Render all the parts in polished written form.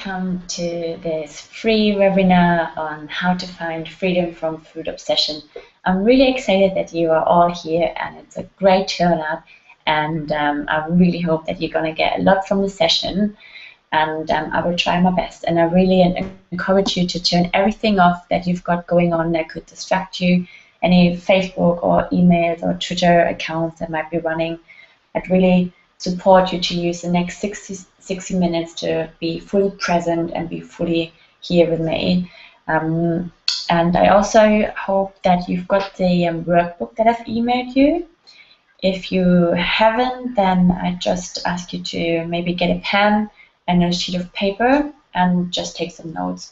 welcome to this free webinar on how to find freedom from food obsession. I'm really excited that you are all here, and it's a great turnout, and I really hope that you're going to get a lot from the session, and I will try my best. And I really encourage you to turn everything off that you've got going on that could distract you, any Facebook or emails or Twitter accounts that might be running. I'd really support you to use the next 60 minutes to be fully present and be fully here with me. And I also hope that you've got the workbook that I've emailed you. If you haven't, then I just ask you to maybe get a pen and a sheet of paper and just take some notes.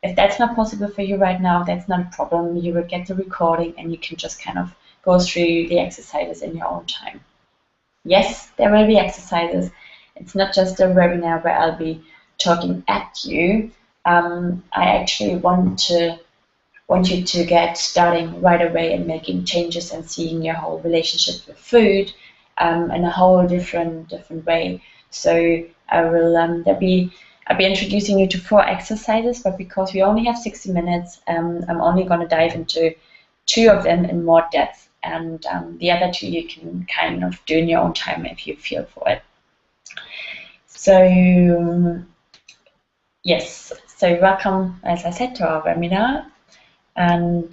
If that's not possible for you right now, that's not a problem. You will get the recording and you can just kind of go through the exercises in your own time. Yes, there will be exercises. It's not just a webinar where I'll be talking at you. I actually want you to get starting right away and making changes and seeing your whole relationship with food in a whole different way. So I will I'll be introducing you to 4 exercises, but because we only have 60 minutes, I'm only going to dive into 2 of them in more depth. And the other 2 you can kind of do in your own time if you feel for it. So yes, so welcome, as I said, to our webinar. And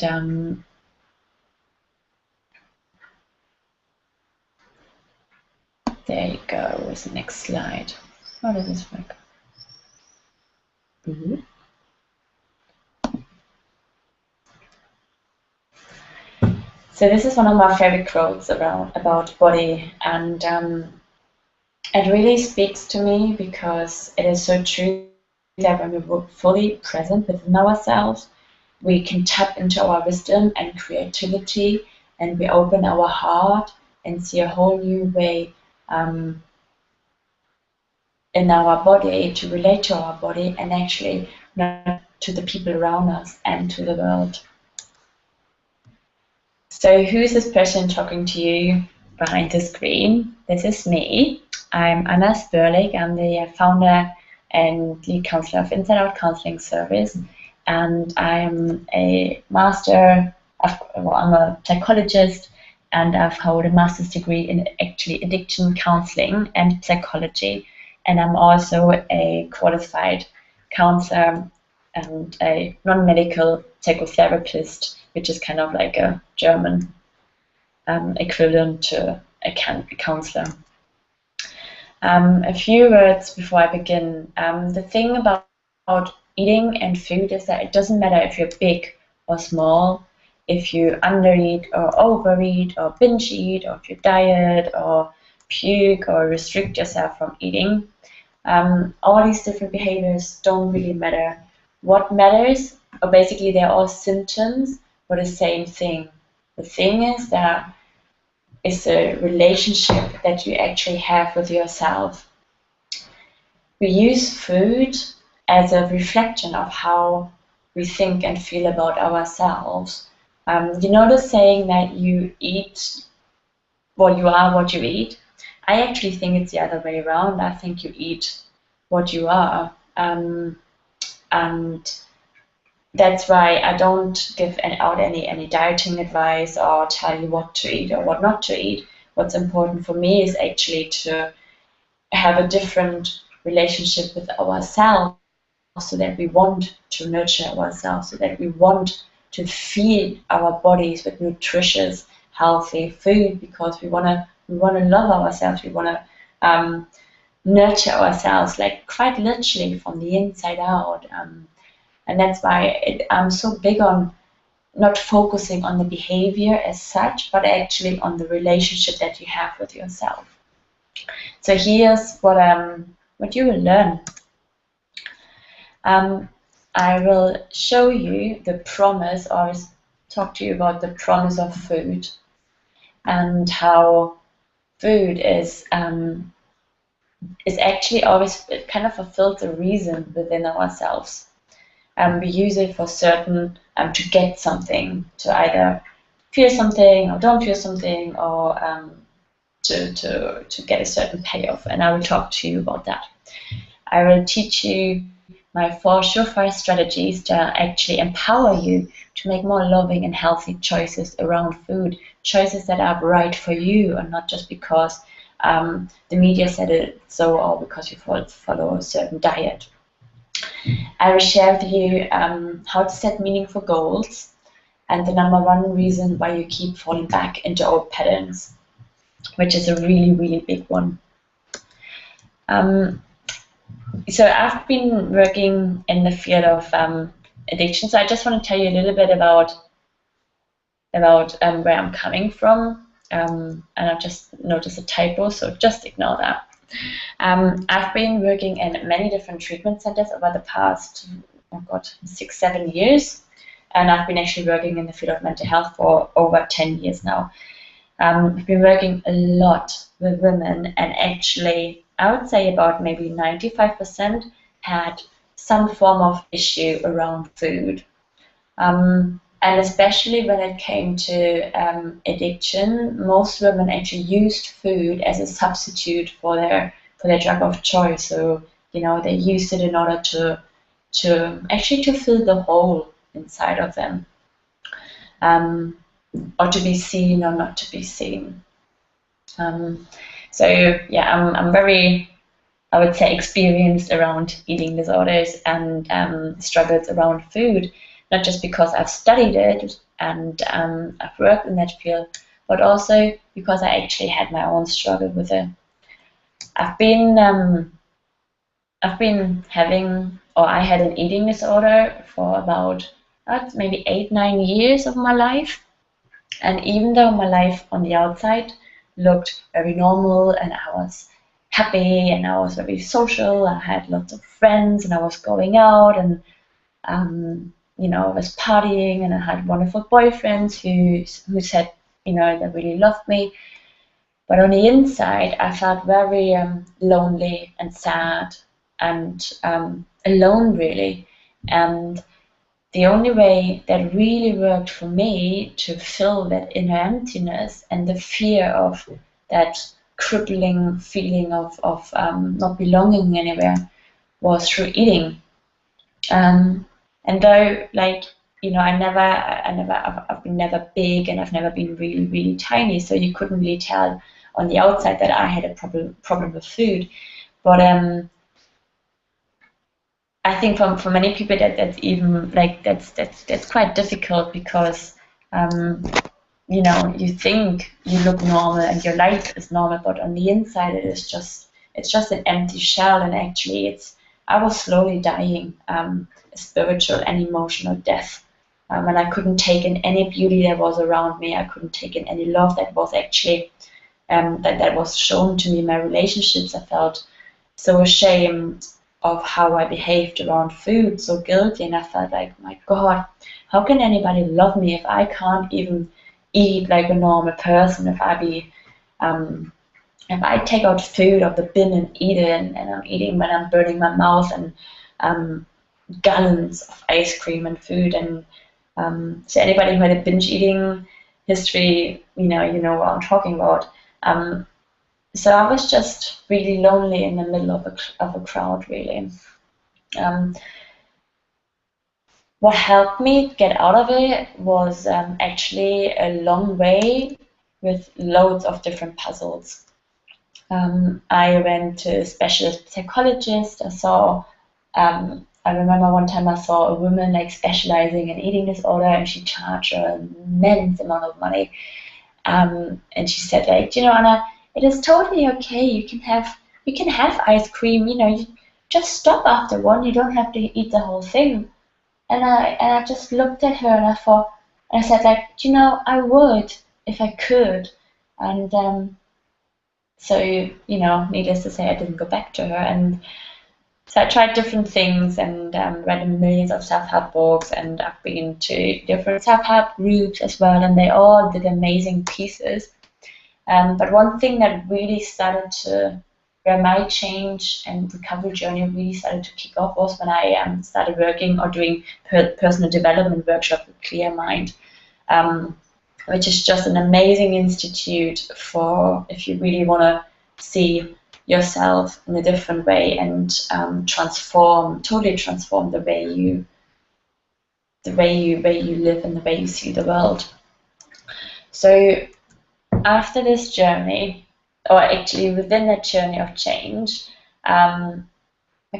there you go with the next slide. How does this work? So this is one of my favorite quotes about body, and it really speaks to me because it is so true that when we're fully present within ourselves, we can tap into our wisdom and creativity, and we open our heart and see a whole new way in our body to relate to our body, and actually not to the people around us and to the world. So who's this person talking to you behind the screen? This is me. I'm Anna Spörlik. I'm the founder and lead counselor of Inside Out Counseling Service, and I'm a master of, well, I'm a psychologist, and I've held a master's degree in actually addiction counseling and psychology, and I'm also a qualified counselor and a non-medical psychotherapist, which is kind of like a German equivalent to a counselor. A few words before I begin. The thing about eating and food is that it doesn't matter if you're big or small, if you undereat or overeat or binge eat, or if you diet or puke or restrict yourself from eating. All these different behaviors don't really matter. What matters, or basically they're all symptoms for the same thing. The thing is that it's a relationship that you actually have with yourself. We use food as a reflection of how we think and feel about ourselves. You know the saying that you eat, well, you are what you eat? I actually think it's the other way around. I think you eat what you are. And that's why I don't give out any dieting advice or tell you what to eat or what not to eat. What's important for me is actually to have a different relationship with ourselves, so that we want to nurture ourselves, so that we want to feed our bodies with nutritious, healthy food, because we want to love ourselves. We want to nurture ourselves, like quite literally from the inside out. And that's why I'm so big on not focusing on the behavior as such, but actually on the relationship that you have with yourself. So here's what you will learn. I will show you the promise, or talk to you about the promise of food, and how food is actually always kind of fulfills a reason within ourselves. We use it for certain, to get something, to either feel something or don't feel something, or to get a certain payoff. And I will talk to you about that. I will teach you my 4 surefire strategies to actually empower you to make more loving and healthy choices around food, choices that are right for you and not just because the media said it so or because you follow a certain diet. I will share with you how to set meaningful goals and the #1 reason why you keep falling back into old patterns, which is a really, really big one. So I've been working in the field of addiction, so I just want to tell you a little bit about where I'm coming from, and I've just noticed a typo, so just ignore that. I've been working in many different treatment centers over the past, 6, 7 years, and I've been actually working in the field of mental health for over 10 years now. I've been working a lot with women, and actually I would say about maybe 95% had some form of issue around food. And especially when it came to addiction, most women actually used food as a substitute for their drug of choice. So, they used it in order to fill the hole inside of them, or to be seen or not to be seen. So yeah, I'm very, I would say, experienced around eating disorders and struggles around food, not just because I've studied it and I've worked in that field, but also because I actually had my own struggle with it. I had an eating disorder for about maybe 8, 9 years of my life. And even though my life on the outside looked very normal and I was happy and I was very social, I had lots of friends and I was going out and I was partying and I had wonderful boyfriends who said, they really loved me. But on the inside, I felt very lonely and sad and alone, really. And the only way that really worked for me to fill that inner emptiness and the fear of that crippling feeling of not belonging anywhere was through eating. And though, I've been never big and I've never been really, really tiny, so you couldn't really tell on the outside that I had a problem with food. But I think for many people that's even that's quite difficult because you think you look normal and your life is normal, but on the inside it's just an empty shell, and actually I was slowly dying a spiritual and emotional death. And I couldn't take in any beauty that was around me. I couldn't take in any love that was actually that was shown to me in my relationships. I felt so ashamed of how I behaved around food, so guilty, and I felt like, my God, how can anybody love me if I can't even eat like a normal person? If I take out food of the bin and eat it, and I'm eating when I'm burning my mouth, and gallons of ice cream and food, and so anybody who had a binge eating history, you know what I'm talking about. So I was just really lonely in the middle of a crowd, really. What helped me get out of it was actually a long way with loads of different puzzles. I went to a specialist psychologist. I remember one time I saw a woman specializing in eating disorder, and she charged an immense amount of money. And she said, Anna, it is totally okay. You can have ice cream. You just stop after one. You don't have to eat the whole thing. And I just looked at her and I thought, and I said, I would if I could. And so needless to say, I didn't go back to her. And so I tried different things and read millions of self-help books, and I've been to different self-help groups as well, and they all did amazing pieces. But one thing that really started where my change and recovery journey really started to kick off was when I started working or doing personal development workshop with Clear Mind, which is just an amazing institute for if you really want to see yourself in a different way and totally transform the way you live and the way you see the world. So after this journey, or actually within that journey of change, I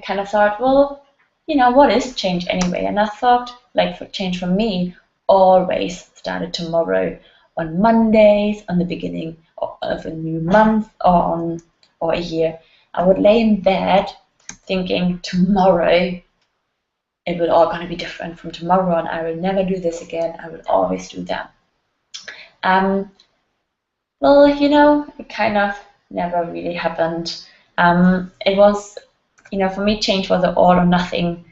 kind of thought, well, what is change anyway? And I thought, like, for change for me always started tomorrow, on Mondays, on the beginning of a new month, or a year. I would lay in bed thinking tomorrow it will all going to be different from tomorrow on. I will never do this again. I will always do that. Well, it kind of never really happened. It was, for me, change was an all or nothing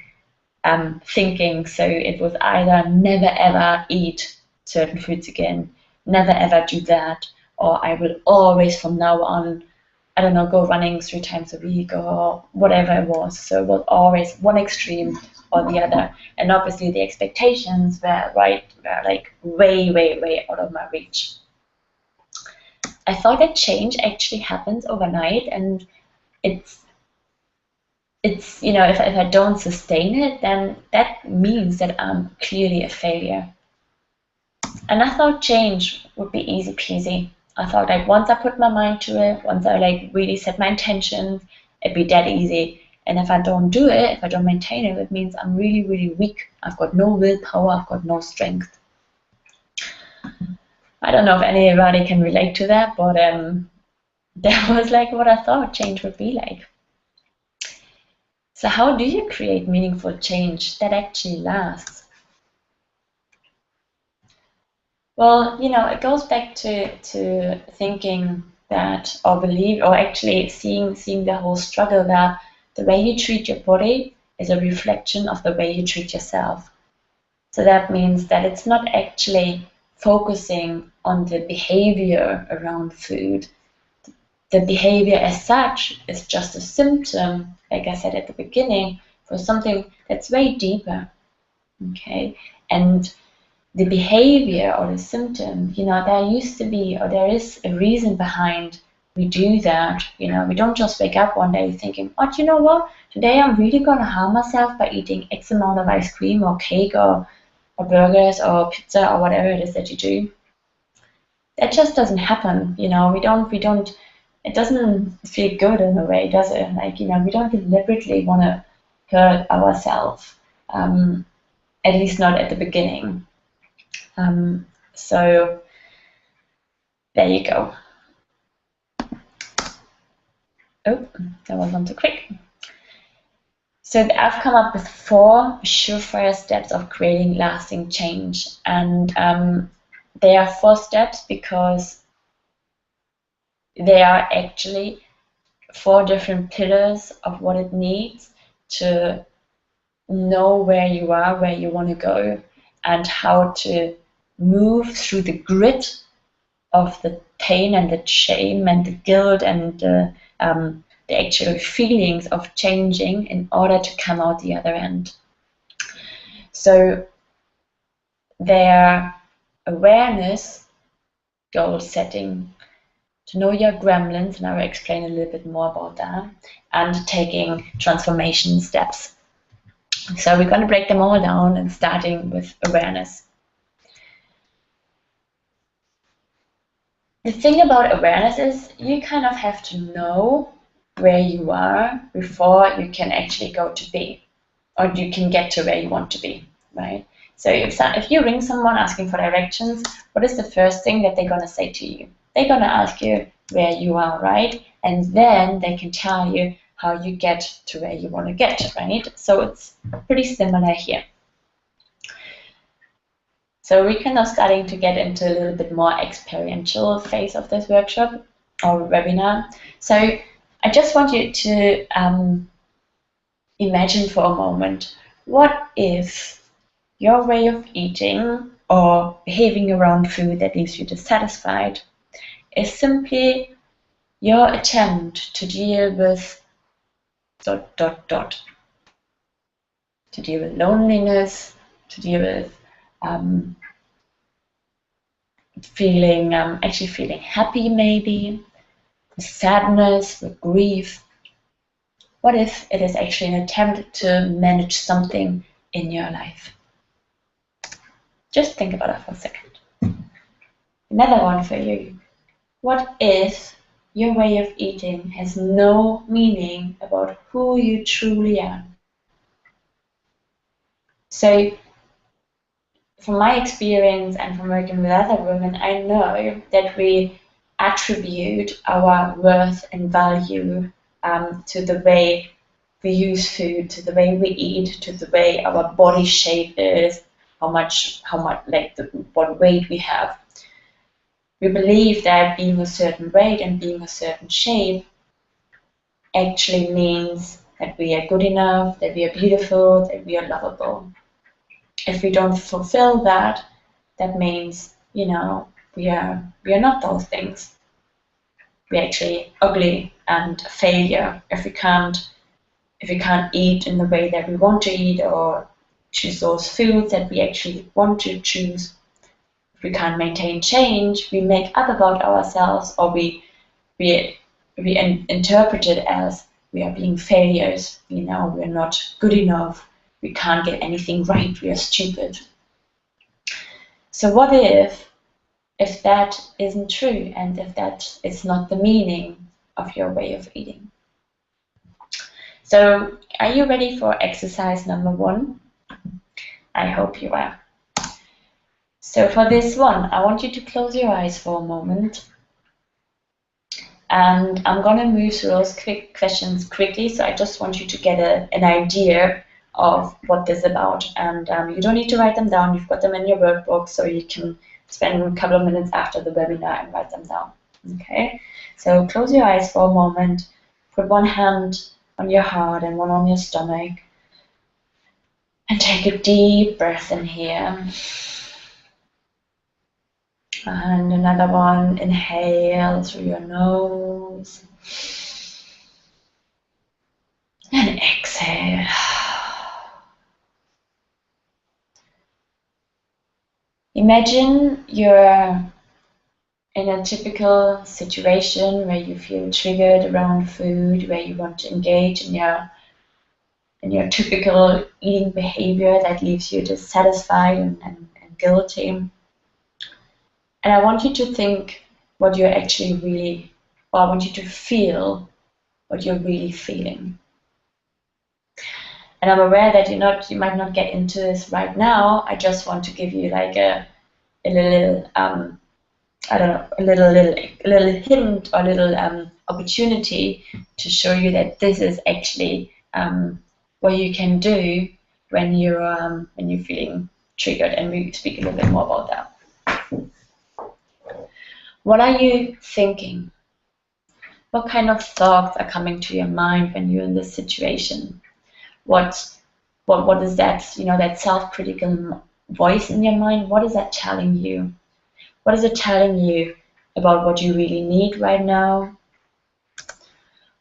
thinking. So it was either never ever eat certain foods again, never ever do that, or I will always from now on, I don't know, go running 3 times a week or whatever it was. So it was always one extreme or the other. And obviously the expectations were like way, way, way out of my reach. I thought that change actually happens overnight, and it's if I don't sustain it, then that means that I'm clearly a failure. And I thought change would be easy peasy. I thought, like, once I put my mind to it, once I really set my intentions, it'd be that easy. And if I don't do it, if I don't maintain it, it means I'm really, really weak. I've got no willpower, I've got no strength. I don't know if anybody can relate to that, but that was like what I thought change would be like. So how do you create meaningful change that actually lasts? Well, it goes back to thinking that, or believe, or actually seeing the whole struggle that the way you treat your body is a reflection of the way you treat yourself. So that means that it's not actually focusing on the behavior around food. The behavior as such is just a symptom, like I said at the beginning, for something that's way deeper. Okay? And the behavior or the symptom, there used to be, or there is a reason behind we do that. We don't just wake up one day thinking, oh, you know what? Today I'm really going to harm myself by eating X amount of ice cream or cake or burgers or pizza or whatever it is that you do. That just doesn't happen. We don't, it doesn't feel good in a way, does it? Like, we don't deliberately want to hurt ourselves, at least not at the beginning. So there you go. Oh, that was not too quick. So I've come up with 4 surefire steps of creating lasting change. And they are 4 steps because they are actually 4 different pillars of what it needs to know where you are, where you want to go, and how to move through the grit of the pain and the shame and the guilt and the actual feelings of changing in order to come out the other end. So their awareness, goal setting, to know your gremlins, and I will explain a little bit more about that, and taking transformation steps. So we're going to break them all down, and starting with awareness. The thing about awareness is you kind of have to know where you are before you can actually go to be, or you can get to where you want to be, right? So if you ring someone asking for directions, what is the first thing that they're going to say to you? They're going to ask you where you are, right? And then they can tell you how you get to where you want to get, right? So it's pretty similar here. So we're kind of starting to get into a little bit more experiential phase of this workshop or webinar. So I just want you to imagine for a moment, what if your way of eating or behaving around food that leaves you dissatisfied is simply your attempt to deal with ... to deal with loneliness, to deal with actually feeling happy maybe, with sadness, with grief? What if it is actually an attempt to manage something in your life? Just think about it for a second. Another one for you. What if your way of eating has no meaning about who you truly are? So, from my experience and from working with other women, I know that we attribute our worth and value to the way we use food, to the way we eat, to the way our body shape is, what weight we have. We believe that being a certain weight and being a certain shape actually means that we are good enough, that we are beautiful, that we are lovable. If we don't fulfill that, that means, we are not those things. We're actually ugly and a failure if we can't eat in the way that we want to eat or choose those foods that we actually want to choose. If we can't maintain change, we make up about ourselves, or we interpret it as we are being failures. We're not good enough. We can't get anything right. We are stupid. So what if that isn't true, and if that is not the meaning of your way of eating? So are you ready for exercise number 1? I hope you are. So for this one, I want you to close your eyes for a moment. And I'm going to move through those quick questions quickly. So I just want you to get an idea of what this is about. And you don't need to write them down. You've got them in your workbook, so you can spend a couple of minutes after the webinar and write them down. Okay? So close your eyes for a moment. Put one hand on your heart and one on your stomach. And take a deep breath in here. And another one, inhale through your nose. And exhale. Imagine you're in a typical situation where you feel triggered around food, where you want to engage in your typical eating behavior that leaves you dissatisfied and guilty. And I want you to think what you're actually really, or I want you to feel what you're really feeling. And I'm aware that you might not get into this right now. I just want to give you like a little, a little hint or a little opportunity to show you that this is actually what you can do when you're feeling triggered. And we speak a little bit more about that. What are you thinking? What kind of thoughts are coming to your mind when you're in this situation? What is that, that self-critical voice in your mind? What is that telling you? What is it telling you about what you really need right now?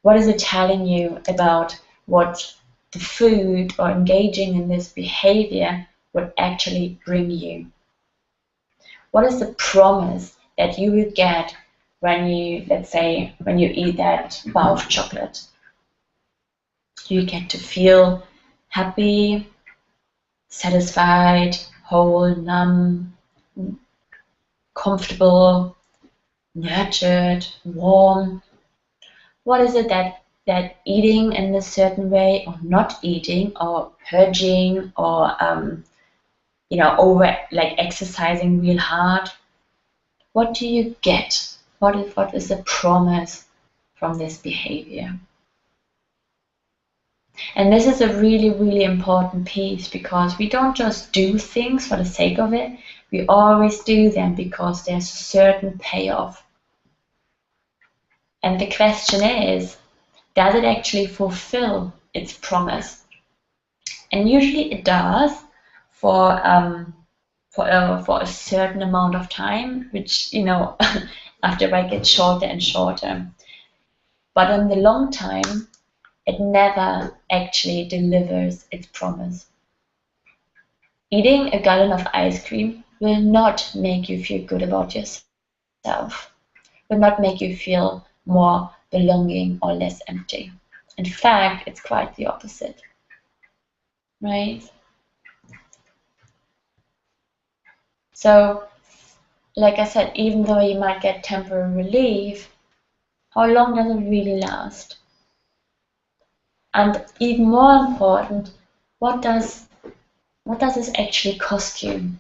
What is it telling you about what the food or engaging in this behavior would actually bring you? What is the promise that you will get when you, let's say, when you eat that bar of chocolate? You get to feel happy, satisfied, whole, numb, comfortable, nurtured, warm. What is it that eating in a certain way, or not eating, or purging, or over like exercising real hard? What do you get? What is the promise from this behavior? And this is a really, really important piece, because we don't just do things for the sake of it. We always do them because there's a certain payoff. And the question is, does it actually fulfill its promise? And usually it does for a certain amount of time, which, after I get shorter and shorter. But in the long time, it never actually delivers its promise. Eating a gallon of ice cream will not make you feel good about yourself, will not make you feel more belonging or less empty. In fact, it's quite the opposite, right? So, like I said, even though you might get temporary relief, how long does it really last? And even more important, what does this actually cost you?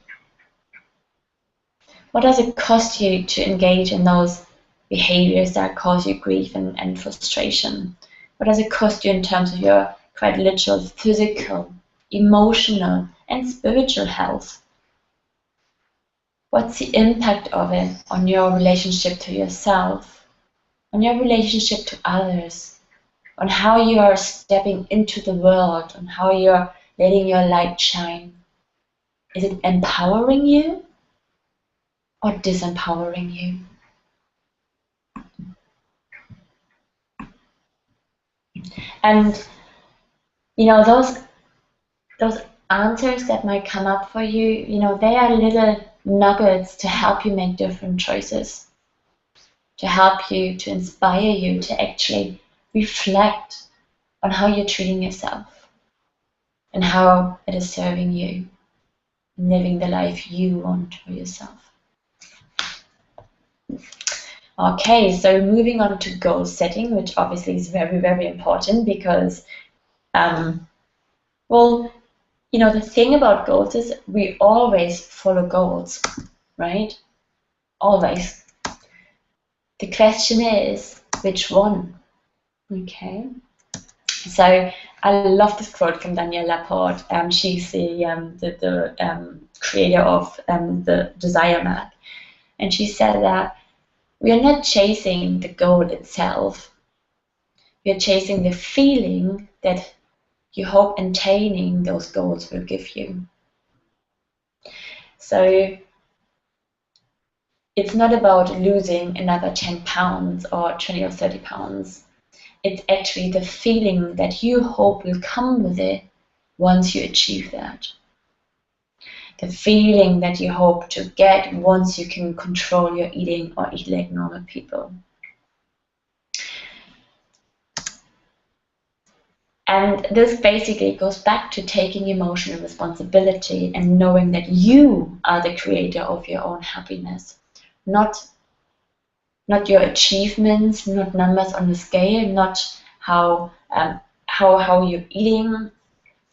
What does it cost you to engage in those behaviors that cause you grief and frustration? What does it cost you in terms of your quite literal physical, emotional, and spiritual health? What's the impact of it on your relationship to yourself, on your relationship to others, on how you are stepping into the world, on how you're letting your light shine? Is it empowering you or disempowering you? And you know, those answers that might come up for you, you know, they are little nuggets to help you make different choices, to help you, to inspire you to actually reflect on how you're treating yourself and how it is serving you, living the life you want for yourself. Okay, so moving on to goal setting, which obviously is very, very important because, well, you know, the thing about goals is we always follow goals, right? Always. The question is, which one? Okay. So I love this quote from Danielle Laporte. She's the creator of the Desire Map. And she said that we are not chasing the goal itself. We are chasing the feeling that you hope attaining those goals will give you. So it's not about losing another 10 pounds or 20 or 30 pounds. It's actually the feeling that you hope will come with it once you achieve that. The feeling that you hope to get once you can control your eating or eat like normal people. And this basically goes back to taking emotional responsibility and knowing that you are the creator of your own happiness, not your achievements, not numbers on the scale, not how you're eating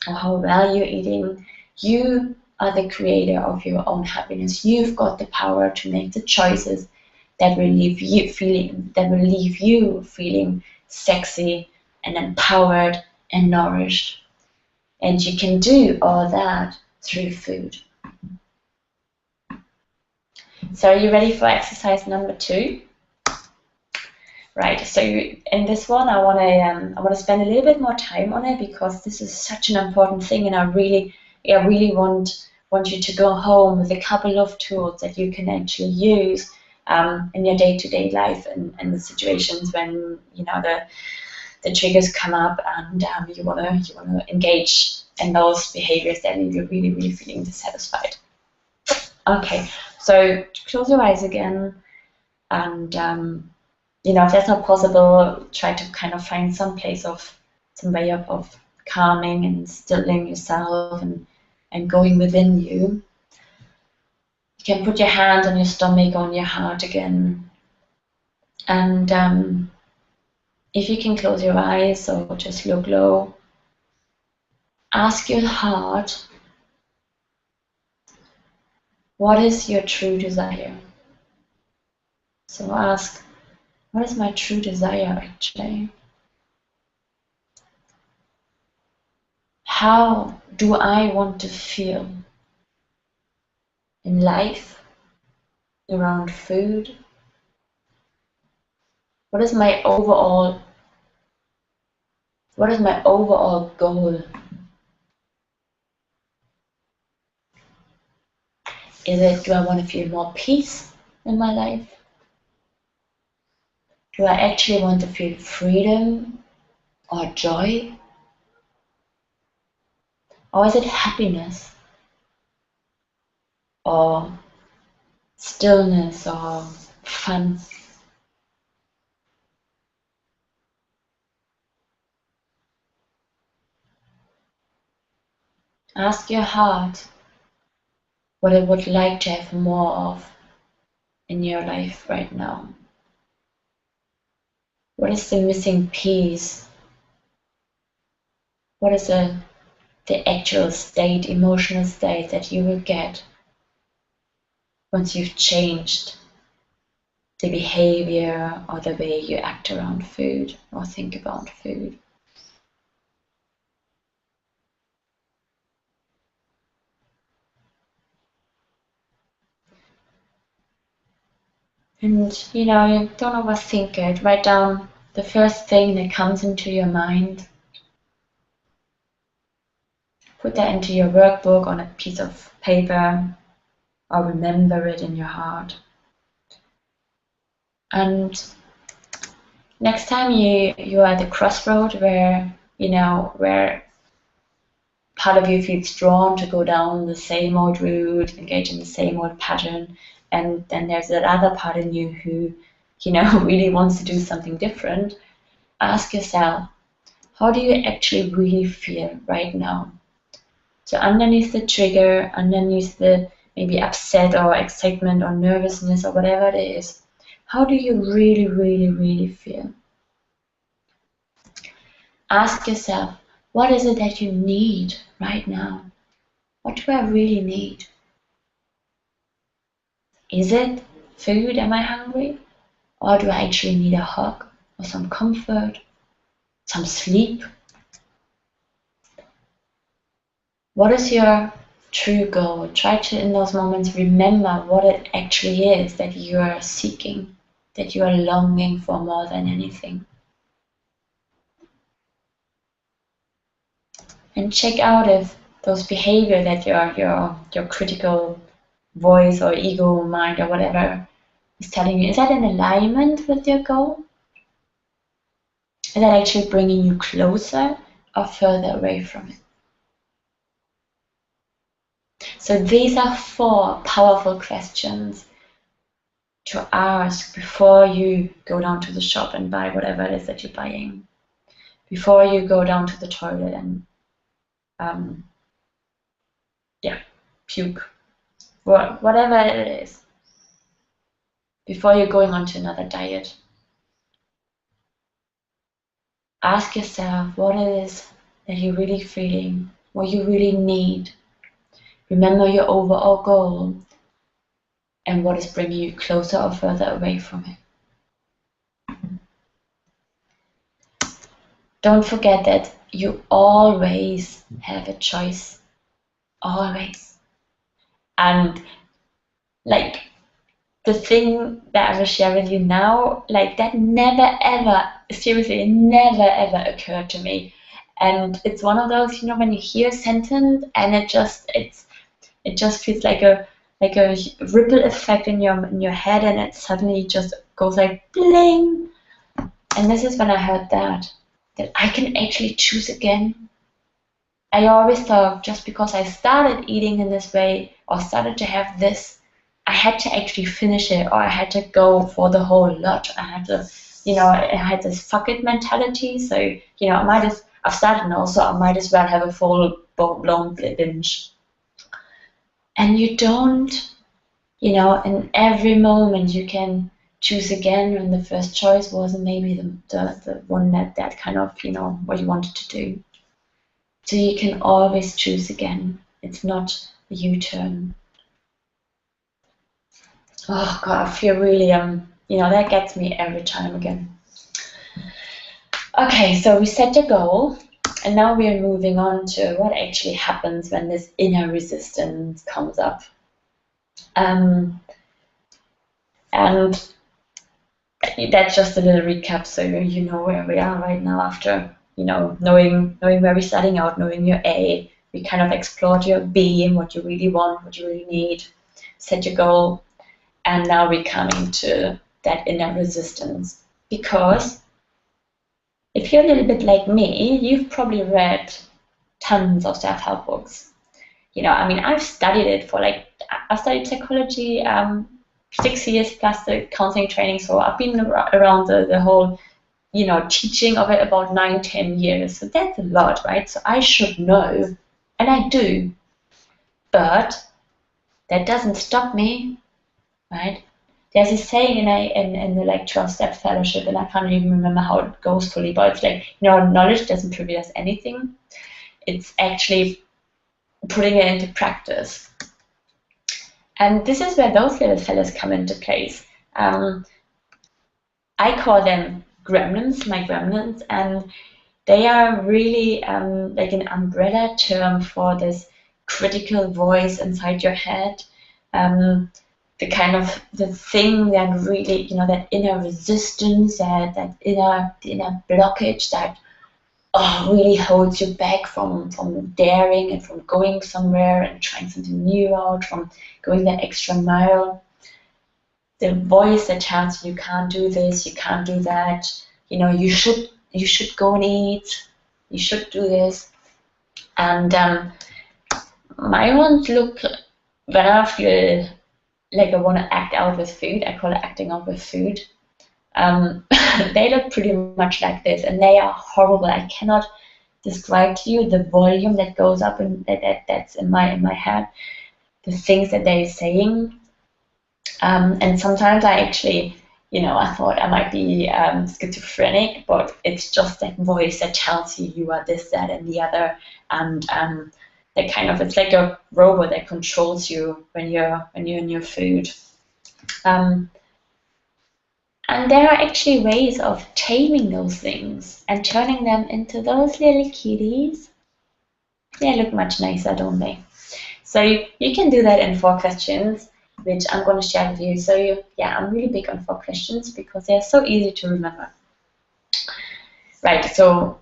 or how well you're eating. You are the creator of your own happiness. You've got the power to make the choices that will leave you feeling sexy and empowered and nourished. And you can do all that through food. So are you ready for exercise number 2? Right, so in this one, I want to spend a little bit more time on it because this is such an important thing, and I really want you to go home with a couple of tools that you can actually use in your day-to-day life and the situations when you know the triggers come up and you want to engage in those behaviors that leave you really feeling dissatisfied. Okay, so close your eyes again, and you know, if that's not possible, try to kind of find some way of calming and stilling yourself and going within you. You can put your hands on your stomach, on your heart again. And if you can close your eyes or just look low, ask your heart, what is your true desire? So ask, what is my true desire actually? How do I want to feel in life, around food? What is my overall goal? Is it, do I want to feel more peace in my life? Do I actually want to feel freedom or joy? Or is it happiness or stillness or fun? Ask your heart what it would like to have more of in your life right now. What is the missing piece? What is the actual state, emotional state that you will get once you've changed the behavior or the way you act around food or think about food? And don't overthink it. Write down the first thing that comes into your mind. Put that into your workbook on a piece of paper, or remember it in your heart. And next time you are at the crossroad where part of you feels drawn to go down the same old route, engage in the same old pattern, and then there's that other part in you who really wants to do something different, ask yourself, how do you actually really feel right now? So underneath the trigger, underneath the maybe upset or excitement or nervousness or whatever it is, how do you really, really, really feel? Ask yourself, what is it that you need right now? What do I really need? Is it food? Am I hungry? Or do I actually need a hug or some comfort, some sleep? What is your true goal? Try to, in those moments, remember what it actually is that you are seeking, that you are longing for more than anything. And check out if those behavior that your critical voice or ego mind or whatever is telling you, is that in alignment with your goal? Is that actually bringing you closer or further away from it? So these are 4 powerful questions to ask before you go down to the shop and buy whatever it is that you're buying, before you go down to the toilet and puke, whatever it is, before you're going on to another diet. Ask yourself what it is that you're really feeling, what you really need. Remember your overall goal and what is bringing you closer or further away from it. Don't forget that you always have a choice. Always. And the thing that I will share with you now, that never ever, seriously, never ever occurred to me. And it's one of those, when you hear a sentence and it just feels like a ripple effect in your head, and it suddenly just goes like bling. And this is when I heard that I can actually choose again. I always thought just because I started eating in this way or started to have this, I had to actually finish it, or I had to go for the whole lot. I had to, I had this fuck it mentality. So, I've started now, so I might as well have a full blown binge. And you don't, in every moment you can choose again when the first choice wasn't maybe the one that kind of, what you wanted to do. So you can always choose again. It's not a U-turn. Oh God, I feel really, that gets me every time again. Okay, so we set a goal, and now we are moving on to what actually happens when this inner resistance comes up. And that's just a little recap, so you know where we are right now after, knowing where we're starting out, knowing your A. We kind of explored your B and what you really want, what you really need, set your goal, and now we're coming to that inner resistance. Because if you're a little bit like me, you've probably read tons of self-help books. I've studied it for I've studied psychology 6 years plus the counseling training, so I've been around the whole, teaching of it about 9-10 years. So that's a lot, right? So I should know And I do, but that doesn't stop me, right? There's a saying in the like 12-step fellowship, and I can't even remember how it goes fully, but it's like, knowledge doesn't prevent us anything. It's actually putting it into practice. And this is where those little fellas come into place. I call them gremlins, my gremlins, and they are really like an umbrella term for this critical voice inside your head. The kind of the thing that really, that inner resistance, that inner blockage that really holds you back from daring and from going somewhere and trying something new out, from going that extra mile. The voice that tells you can't do this, you can't do that, you should go and eat, you should do this. And my ones look, when I feel like I want to act out with food, I call it acting out with food. They look pretty much like this, and they are horrible. I cannot describe to you the volume that goes up and that's in my head, the things that they're saying. And sometimes I actually, I thought I might be schizophrenic, but it's just that voice that tells you are this, that, and the other, and that kind of, it's like a robot that controls you when you're in your food. And there are actually ways of taming those things and turning them into those little kitties. They look much nicer, don't they? So you can do that in 4 questions, which I'm going to share with you. So I'm really big on 4 questions because they're so easy to remember. Right, so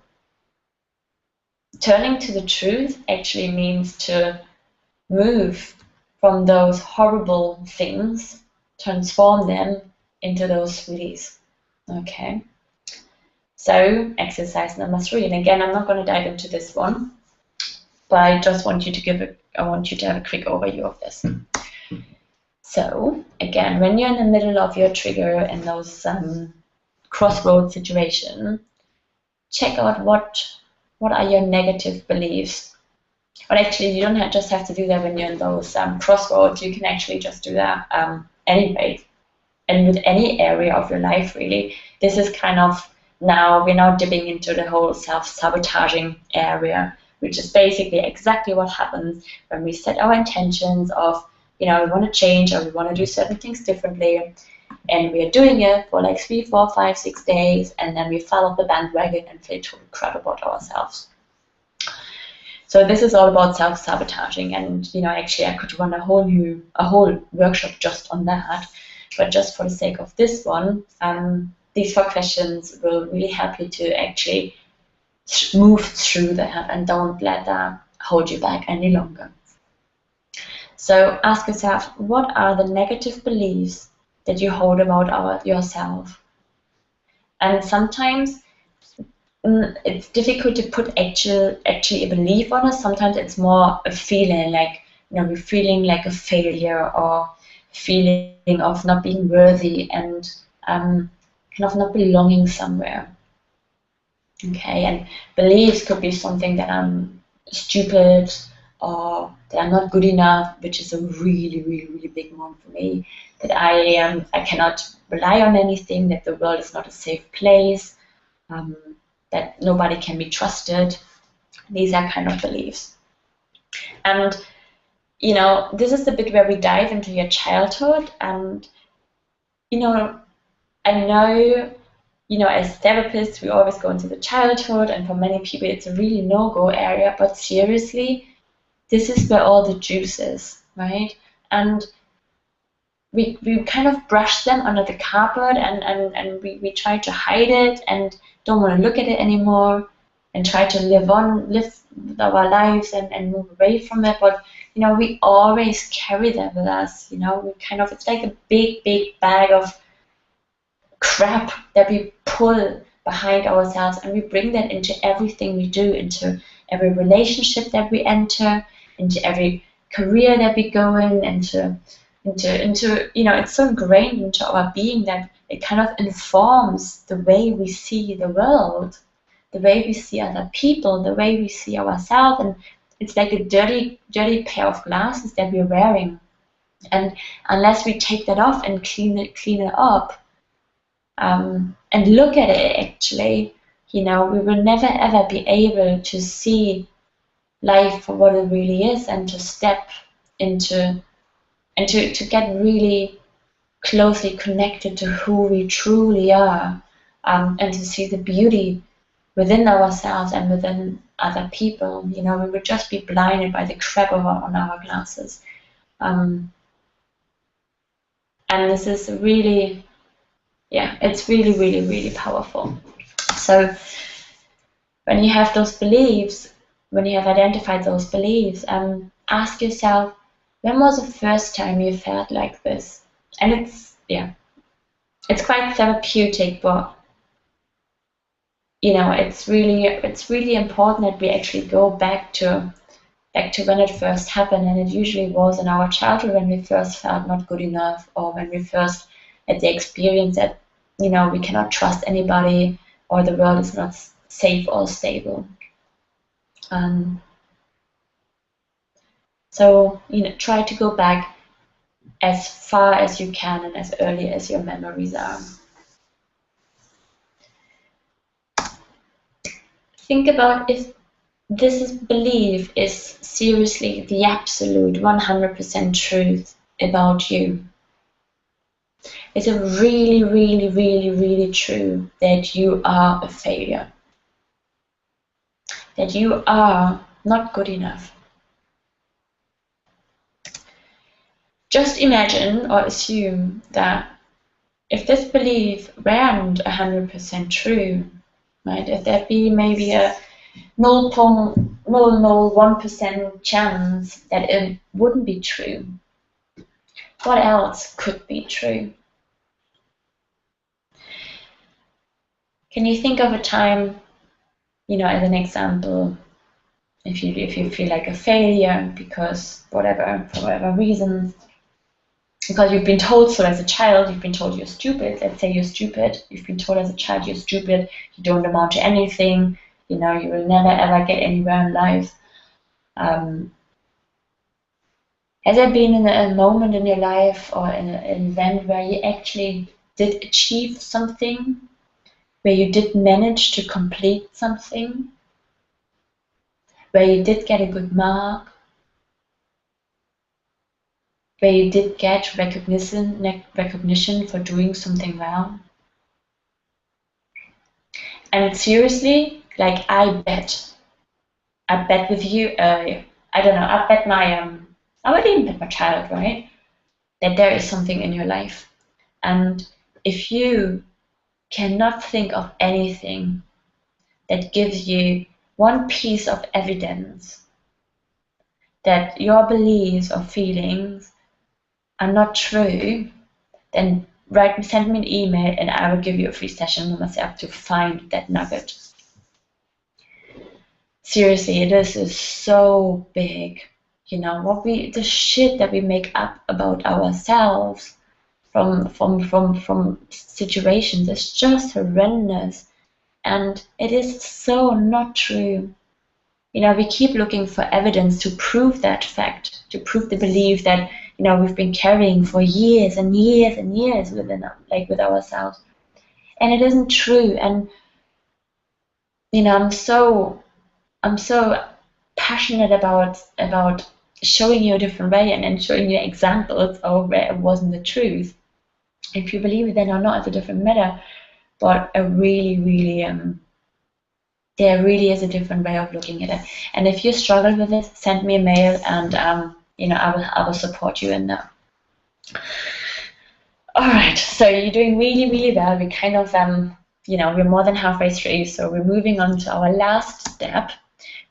turning to the truth actually means to move from those horrible things, transform them into those sweeties. Okay. So exercise number 3, and again, I'm not going to dive into this one, but I just want you to have a quick overview of this. So again, when you're in the middle of your trigger in those crossroads situation, check out what are your negative beliefs. But actually, you don't just have to do that when you're in those crossroads. You can actually just do that anyway, and with any area of your life, really. This is kind of we're now dipping into the whole self-sabotaging area, which is basically exactly what happens when we set our intentions of, we want to change or we want to do certain things differently, and we are doing it for like 3, 4, 5, 6 days, and then we fall off the bandwagon and feel total crap about ourselves. So this is all about self-sabotaging, and actually I could run a whole workshop just on that, but just for the sake of this one, these 4 questions will really help you to actually move through that and don't let that hold you back any longer. So ask yourself, what are the negative beliefs that you hold about yourself? And sometimes it's difficult to put actually a belief on it. Sometimes it's more a feeling, like we're feeling like a failure, or feeling of not being worthy, and kind of not belonging somewhere. Okay, and beliefs could be something that I'm stupid, or that I'm not good enough, which is a really, really, really big one for me. That I cannot rely on anything, that the world is not a safe place, that nobody can be trusted. These are kind of beliefs. And this is the bit where we dive into your childhood, and I know, as therapists, we always go into the childhood, and for many people it's a really no-go area, but seriously, this is where all the juice is, right? And we kind of brush them under the carpet, and we try to hide it and don't want to look at it anymore, and try to live with our lives and move away from it. But we always carry them with us. We kind of, it's like a big bag of crap that we pull behind ourselves, and we bring that into everything we do, into every relationship that we enter, into every career that we go in, into it's so ingrained into our being that it kind of informs the way we see the world, the way we see other people, the way we see ourselves, and it's like a dirty pair of glasses that we're wearing. And unless we take that off and clean it up, and look at it actually, we will never ever be able to see life for what it really is, and to step into, and to get really closely connected to who we truly are, and to see the beauty within ourselves and within other people. We would just be blinded by the crap on our glasses. And this is really, it's really, really, really powerful. So when you have those beliefs, when you have identified those beliefs, ask yourself, when was the first time you felt like this? And it's quite therapeutic, but it's really important that we actually go back to when it first happened. And it usually was in our childhood, when we first felt not good enough, or when we first had the experience that we cannot trust anybody, or the world is not safe or stable. So try to go back as far as you can and as early as your memories are. Think about if this belief is seriously the absolute 100% truth about you. Is it really, really, really, really true that you are a failure? That you are not good enough? Just imagine or assume that if this belief weren't 100% true, right? If there be maybe a 0.001% chance that it wouldn't be true, what else could be true? Can you think of a time, as an example, if you feel like a failure because for whatever reason, because you've been told so as a child, you've been told you're stupid. Let's say you're stupid. You've been told as a child you're stupid. You don't amount to anything. You will never ever get anywhere in life. Has there been a moment in your life or an event where you actually did achieve something, where you did manage to complete something, where you did get a good mark, where you did get recognition for doing something well? And seriously, like I bet with you, I don't know, I bet I would even bet my child, right? That there is something in your life. And if you cannot think of anything that gives you one piece of evidence that your beliefs or feelings are not true, then send me an email and I will give you a free session with myself to find that nugget. Seriously, this is so big. The shit that we make up about ourselves from situations is just horrendous, and it is so not true. We keep looking for evidence to prove that fact, to prove the belief that we've been carrying for years and years and years with ourselves, and it isn't true. And I'm so passionate about showing you a different way and showing you examples of where it wasn't the truth. If you believe it then or not, it's a different matter. But there really is a different way of looking at it. And if you struggle with it, send me a mail, and I will support you in that. All right, so you're doing really, really well. We kind of we're more than halfway through, so we're moving on to our last step,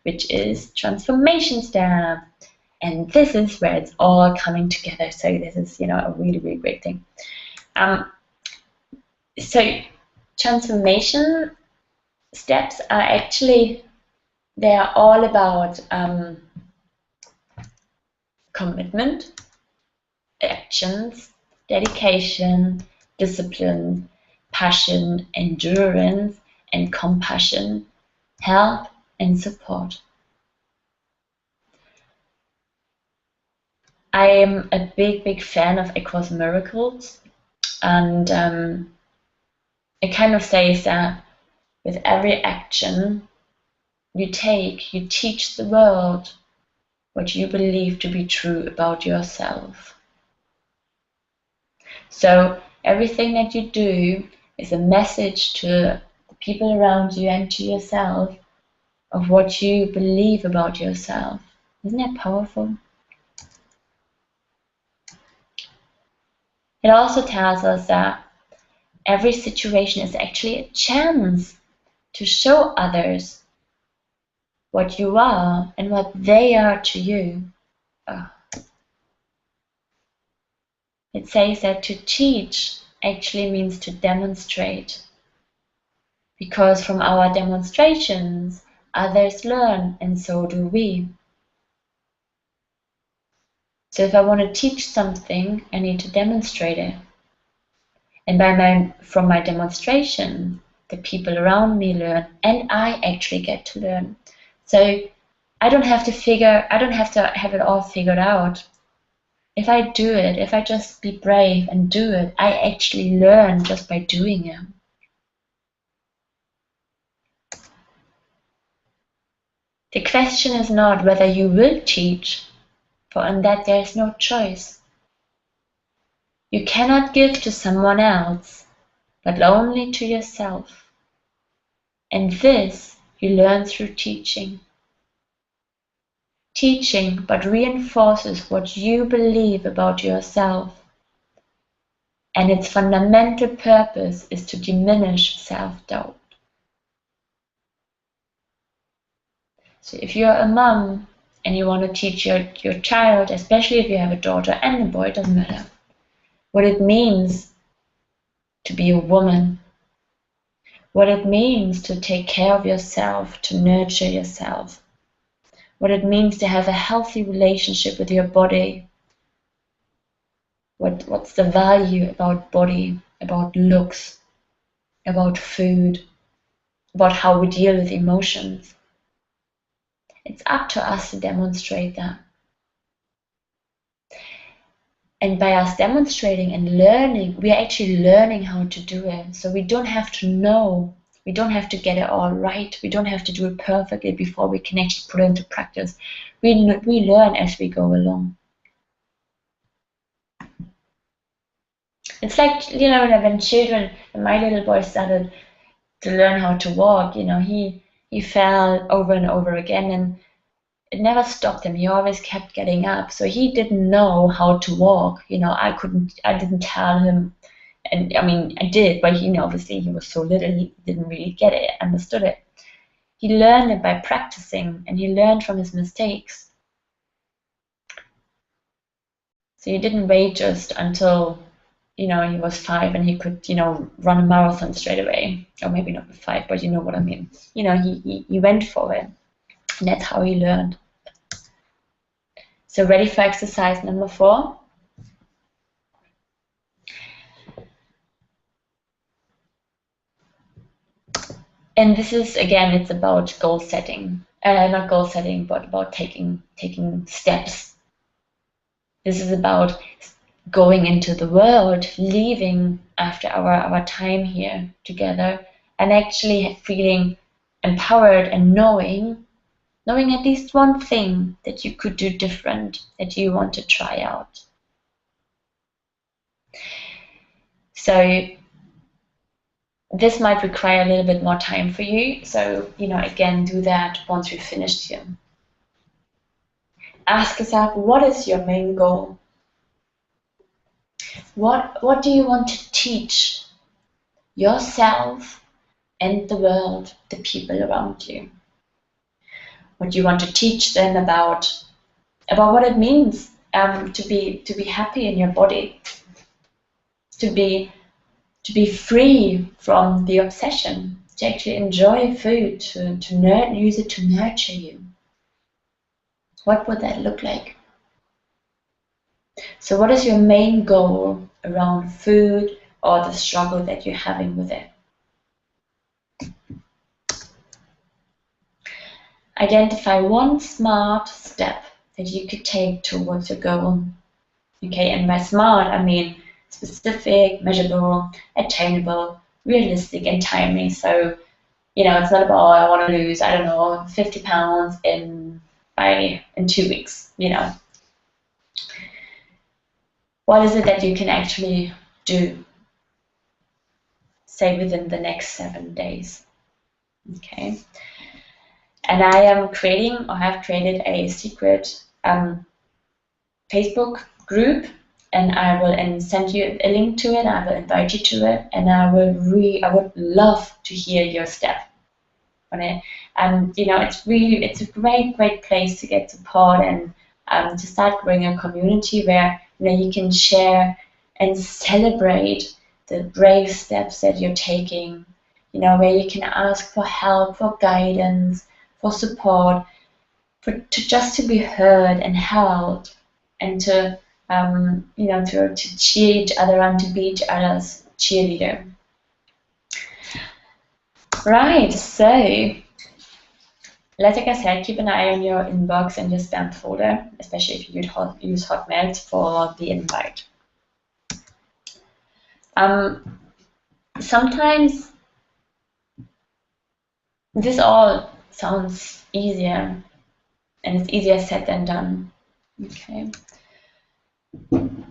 which is transformation step. And this is where it's all coming together. So this is a really, really great thing. So transformation steps are actually, they are all about commitment, actions, dedication, discipline, passion, endurance, and compassion, help and support. I am a big fan of A Course in Miracles, and it kind of says that with every action you take, you teach the world what you believe to be true about yourself. So everything that you do is a message to the people around you and to yourself of what you believe about yourself. Isn't that powerful? It also tells us that every situation is actually a chance to show others what you are and what they are to you. It says that to teach actually means to demonstrate, because from our demonstrations others learn, and so do we. So if I want to teach something, I need to demonstrate it. And from my demonstration, the people around me learn, and I actually get to learn. So I don't have to have it all figured out. If I do it, if I just be brave and do it, I actually learn just by doing it. The question is not whether you will teach, for in that there is no choice. You cannot give to someone else, but only to yourself. And this you learn through teaching. Teaching but reinforces what you believe about yourself. And its fundamental purpose is to diminish self-doubt. So if you're a mom and you want to teach your child, especially if you have a daughter and a boy, it doesn't matter, what it means to be a woman, what it means to take care of yourself, to nurture yourself, what it means to have a healthy relationship with your body, what's the value about body, about looks, about food, about how we deal with emotions. It's up to us to demonstrate that. And by us demonstrating and learning, we are actually learning how to do it. So we don't have to know, we don't have to get it all right, we don't have to do it perfectly before we can actually put it into practice. We learn as we go along. It's like, when my little boy started to learn how to walk, he fell over and over again, and it never stopped him. He always kept getting up. So he didn't know how to walk. I didn't tell him. And I mean, I did, but obviously he was so little, he didn't really get it, understood it. He learned it by practicing, and he learned from his mistakes. So he didn't wait just until, he was 5 and he could, run a marathon straight away. Or maybe not 5, but you know what I mean. He went for it. And that's how he learned. So ready for exercise number 4? And this is, again, it's about goal setting. Not goal setting, but about taking steps. This is about going into the world, leaving after our time here together, and actually feeling empowered and knowing at least one thing that you could do different, that you want to try out. So this might require a little bit more time for you. So, again, do that once we've finished here. Ask yourself, what is your main goal? What do you want to teach yourself and the world, the people around you? What do you want to teach them about what it means to be happy in your body, to be free from the obsession, to actually enjoy food, to use it to nurture you? What would that look like? So what is your main goal around food or the struggle that you're having with it? Identify one smart step that you could take towards your goal. Okay, and by smart, I mean specific, measurable, attainable, realistic, and timely. So, it's not about, I want to lose, I don't know, 50 pounds in 2 weeks. What is it that you can actually do, say, within the next 7 days? Okay. And I am creating, or have created, a secret Facebook group, and I will send you a link to it. I will invite you to it, and I would love to hear your step on it. And it's a great place to get support and to start growing a community where you can share and celebrate the brave steps that you're taking. Where you can ask for help, for guidance, for support, to be heard and held, and to cheer each other on, to be each other's cheerleader. Right, so like I said, keep an eye on your inbox and your spam folder, especially if you use Hotmail for the invite. Sometimes this all sounds easier, and it's easier said than done. Okay.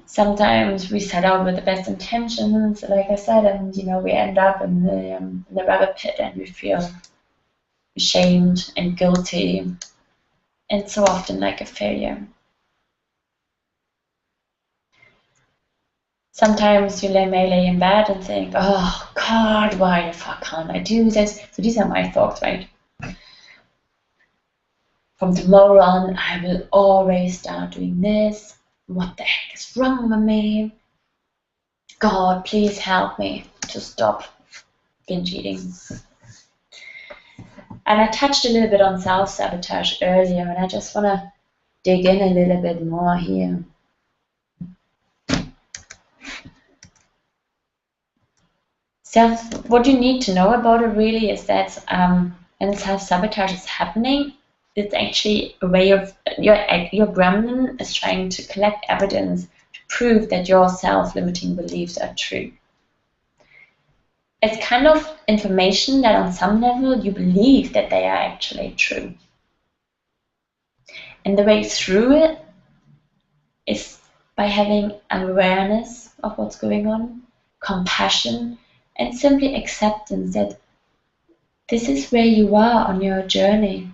Sometimes we set out with the best intentions, like I said, and we end up in the rubber pit, and we feel ashamed and guilty, and so often like a failure. Sometimes you may lay in bed and think, oh God, why the fuck can't I do this? So these are my thoughts, right? From tomorrow on, I will always start doing this. What the heck is wrong with me? God, please help me to stop binge eating. And I touched a little bit on self-sabotage earlier, and I just want to dig in a little bit more here. What you need to know about it really is that when self-sabotage is happening, it's actually a way of your gremlin is trying to collect evidence to prove that your self-limiting beliefs are true. It's kind of information that on some level you believe that they are actually true. And the way through it is by having awareness of what's going on, compassion, and simply acceptance that this is where you are on your journey.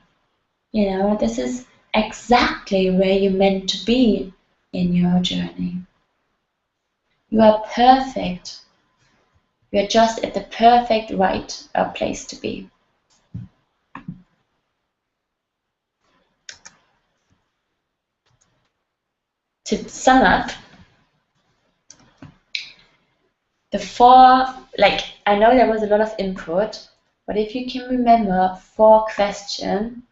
This is exactly where you're meant to be in your journey. You are perfect. You're just at the perfect right place to be. To sum up, the four, I know there was a lot of input, but if you can remember 4 questions,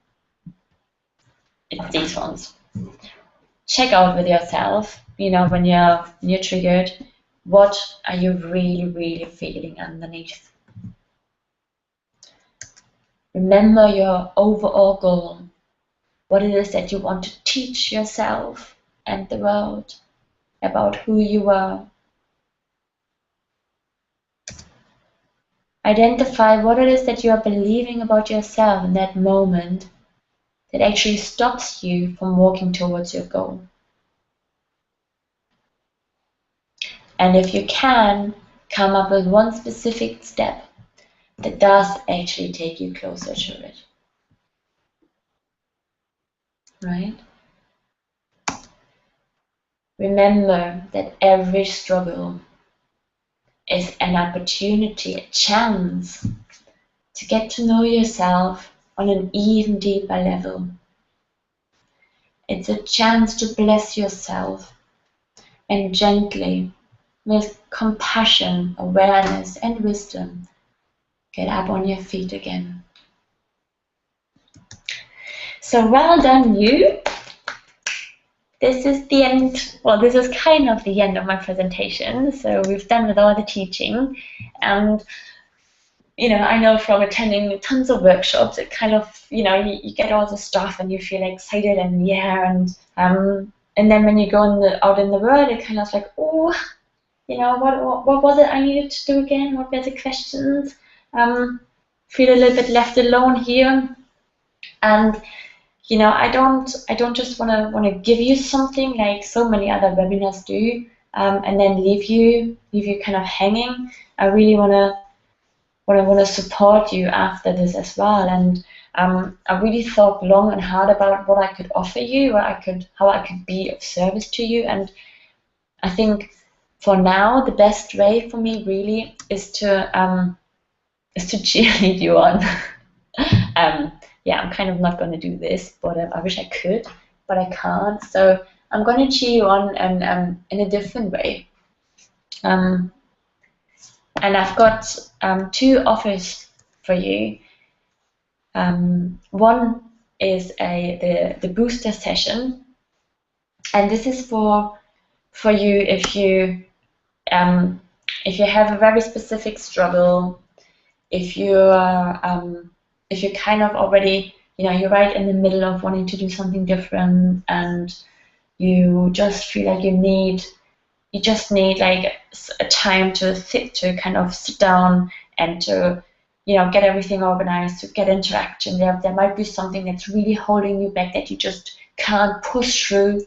it's these ones. Check out with yourself, when you're triggered, what are you really feeling underneath? Remember your overall goal, what it is that you want to teach yourself and the world about who you are. Identify what it is that you are believing about yourself in that moment that actually stops you from walking towards your goal. And if you can, come up with one specific step that does actually take you closer to it. Right? Remember that every struggle is an opportunity, a chance to get to know yourself on an even deeper level. It's a chance to bless yourself and gently, with compassion, awareness, and wisdom, get up on your feet again. So well done, you. This is the end, well, this is kind of the end of my presentation. So we've done with all the teaching. And, I know from attending tons of workshops, it kind of, you get all the stuff and you feel excited and and then when you go out in the world, it kind of like, oh, you know, what was it I needed to do again? What were the questions? Feel a little bit left alone here, and you know, I don't just wanna give you something like so many other webinars do, and then leave you kind of hanging. I really wanna support you after this as well, and I really thought long and hard about what I could offer you, how I could be of service to you, and I think for now the best way for me really is to cheerlead you on. Yeah, I'm kind of not going to do this, but I wish I could, but I can't. So I'm going to cheer you on and in a different way. And I've got 2 offers for you. One is the booster session, and this is for you if you have a very specific struggle, if you're kind of already, you know, you're right in the middle of wanting to do something different, and you just feel like you just need like a time to kind of sit down and to, you know, get everything organized, to get interaction. There might be something that's really holding you back that you just can't push through.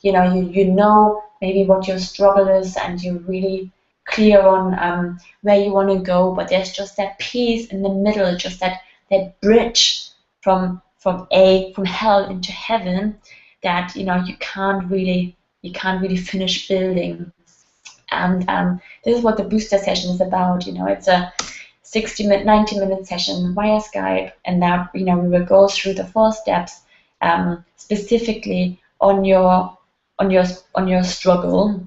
You know, you know maybe what your struggle is, and you're really clear on where you want to go, but there's just that piece in the middle, just that bridge from hell into heaven that, you know, you can't really finish building. And this is what the booster session is about. You know, it's a 90-minute session via Skype, and that, you know, we will go through the 4 steps specifically on your struggle.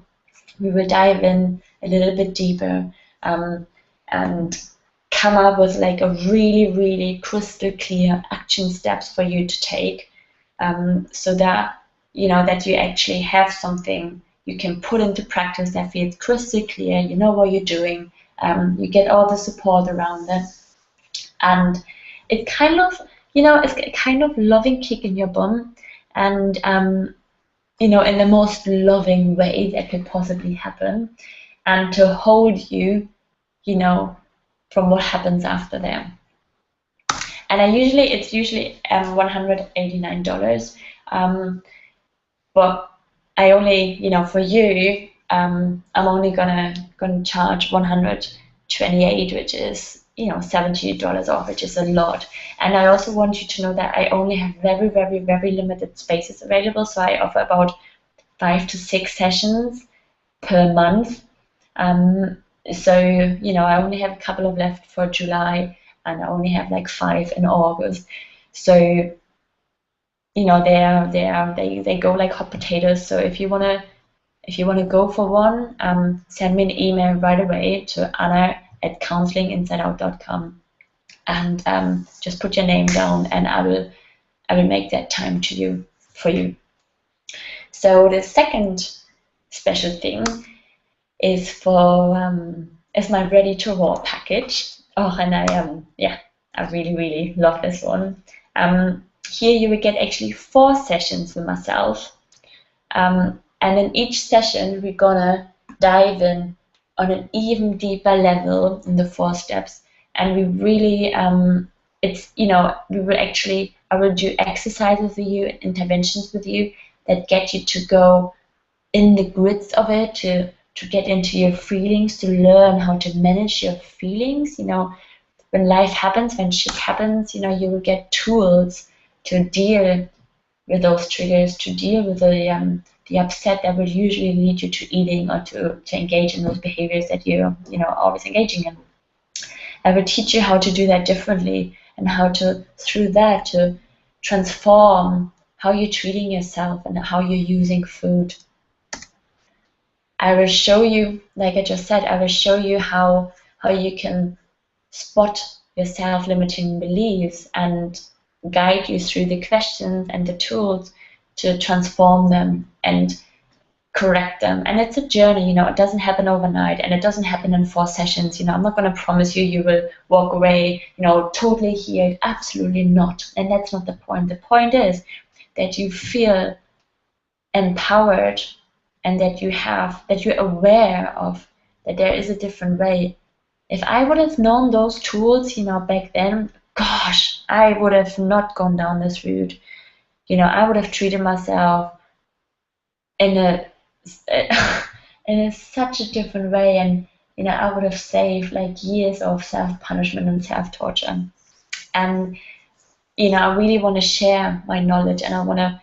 We will dive in a little bit deeper and come up with like a really, really crystal clear action steps for you to take, so that, you know, that you actually have something you can put into practice that feels crystal clear. You know what you're doing. You get all the support around it, and it kind of, you know, it's a kind of loving kick in your bum, and you know, in the most loving way that could possibly happen, and to hold you, you know, from what happens after there. And it's usually $189, but I only, you know, for you, I'm only gonna charge $128, which is, you know, $70 off, which is a lot. And I also want you to know that I only have very, very, very limited spaces available, so I offer about 5 to 6 sessions per month. So, you know, I only have a couple of left for July, and I only have like 5 in August. So, you know, they go like hot potatoes. So if you wanna go for one, send me an email right away to anna@counselinginsideout.com, and just put your name down, and I will make that time for you. So the second special thing is for is my Ready to Roar package. Oh, and I really, really love this one. Here you will get actually 4 sessions with myself, and in each session we're gonna dive in on an even deeper level in the 4 steps, and we really it's, you know, I will do exercises with you, interventions with you that get you to go in the grids of it, to get into your feelings, to learn how to manage your feelings. You know, when life happens, when shit happens, you know, you will get tools to deal with those triggers, to deal with the upset that will usually lead you to eating, or to engage in those behaviors that you're, you know, always engaging in. I will teach you how to do that differently, and how to, through that, to transform how you're treating yourself and how you're using food. I will show you, like I just said, I will show you how you can spot your self-limiting beliefs and guide you through the questions and the tools to transform them and correct them. And it's a journey, you know, it doesn't happen overnight, and it doesn't happen in 4 sessions. You know, I'm not going to promise you will walk away, you know, totally healed. Absolutely not. And that's not the point. The point is that you feel empowered, and that you're aware of that there is a different way. If I would have known those tools, back then, gosh, I would have not gone down this route. I would have treated myself in a in such a different way, and I would have saved like years of self-punishment and self-torture. And I really want to share my knowledge, and I want to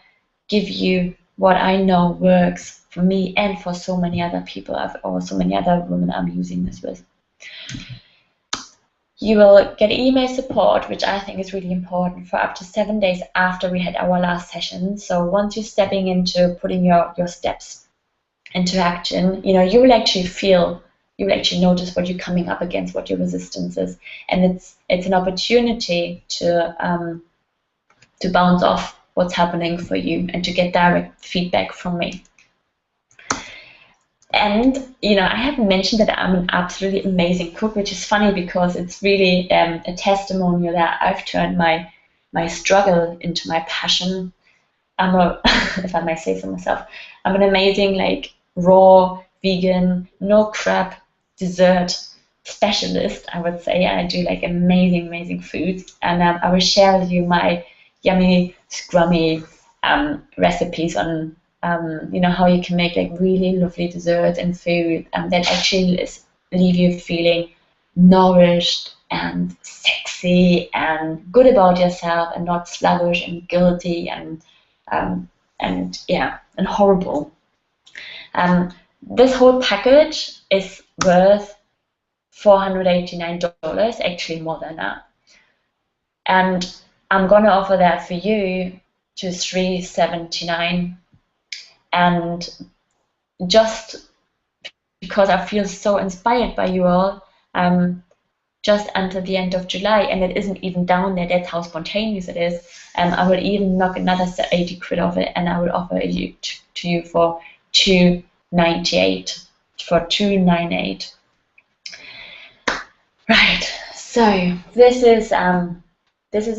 give you what I know works for me and for so many other people, or so many other women I'm using this with. You will get email support, which I think is really important, for up to 7 days after we had our last session. So once you're stepping into putting your steps into action, you will actually notice what you're coming up against, what your resistance is, and it's an opportunity to bounce off what's happening for you and to get direct feedback from me. And I haven't mentioned that I'm an absolutely amazing cook, which is funny because it's really a testimonial that I've turned my struggle into my passion. If I may say so myself, I'm an amazing raw vegan, no crap dessert specialist, I would say. I do amazing foods, and I will share with you my yummy, scrummy recipes on how you can make really lovely desserts and food that actually leave you feeling nourished and sexy and good about yourself, and not sluggish and guilty and horrible. This whole package is worth $489, actually more than that, and I'm gonna offer that for you to $379. And just because I feel so inspired by you all, just until the end of July, and it isn't even down there, that's how spontaneous it is, I will even knock another 80 quid off it, and I will offer it to you for $298, for $298. Right, so this is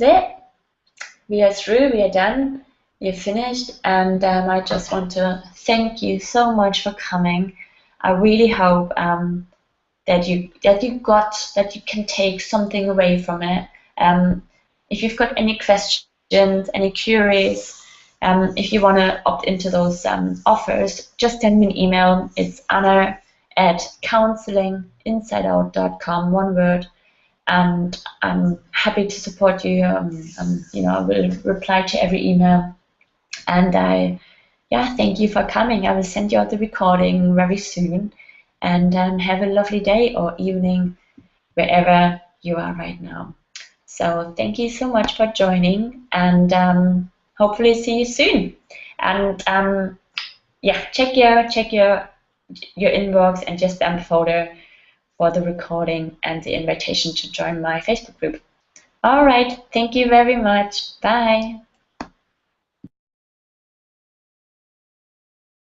it. We are through, we are done. You're finished, and I just want to thank you so much for coming. I really hope that you can take something away from it. If you've got any questions, any queries, if you want to opt into those offers, just send me an email. It's anna@counselinginsideout.com, one word. And I'm happy to support you. I will reply to every email. And thank you for coming. I will send you out the recording very soon. And have a lovely day or evening wherever you are right now. So thank you so much for joining, and hopefully see you soon. And check your inbox and your spam folder for the recording and the invitation to join my Facebook group. All right, thank you very much. Bye.